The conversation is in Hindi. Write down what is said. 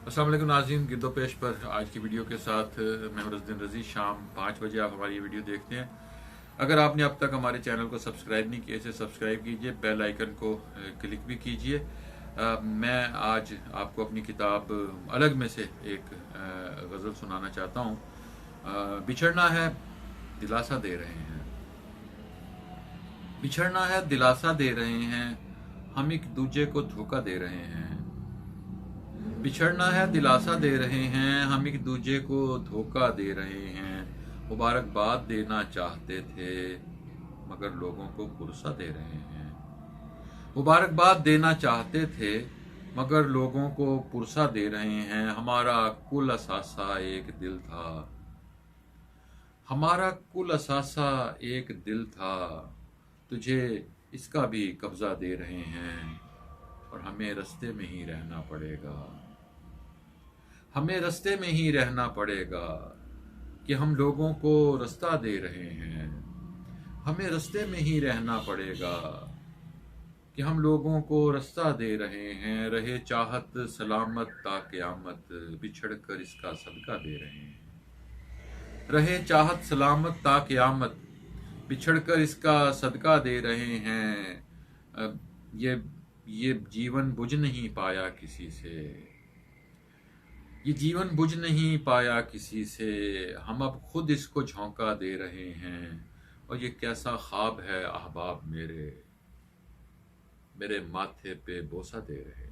अस्सलाम वालेकुम नाज़रीन, गिरदोपेश पर आज की वीडियो के साथ मैं रज़दीन रज़ी। शाम 5 बजे आप हमारी ये वीडियो देखते हैं। अगर आपने अब तक हमारे चैनल को सब्सक्राइब नहीं किया इसे सब्सक्राइब कीजिए, बेल आइकन को क्लिक भी कीजिए। मैं आज आपको अपनी किताब अलग में से एक गज़ल सुनाना चाहता हूँ। बिछड़ना है दिलासा दे रहे हैं, बिछड़ना है दिलासा दे रहे हैं, हम एक दूजे को धोखा दे रहे हैं। बिछड़ना है दिलासा दे रहे हैं, हम एक दूजे को धोखा दे रहे हैं। मुबारकबाद देना चाहते थे मगर लोगों को पुरसा दे रहे हैं। मुबारकबाद देना चाहते थे मगर लोगों को पुरसा दे रहे हैं। हमारा कुल असासा एक दिल था, हमारा कुल असासा एक दिल था, तुझे इसका भी कब्जा दे रहे हैं और हमें रास्ते में ही रहना पड़ेगा। हमें रास्ते में ही रहना पड़ेगा कि हम लोगों को रास्ता दे रहे हैं। हमें रास्ते में ही रहना पड़ेगा कि हम लोगों को रास्ता दे रहे हैं। रहे चाहत सलामत ता क़यामत, बिछड़ कर इसका सदका दे रहे हैं। रहे चाहत सलामत ता क़यामत, बिछड़ कर इसका सदका दे रहे हैं। अब ये जीवन बुझ नहीं पाया किसी से, ये जीवन बुझ नहीं पाया किसी से, हम अब खुद इसको झोंका दे रहे हैं। और ये कैसा ख्वाब है अहबाब मेरे, मेरे माथे पे बोसा दे रहे हैं।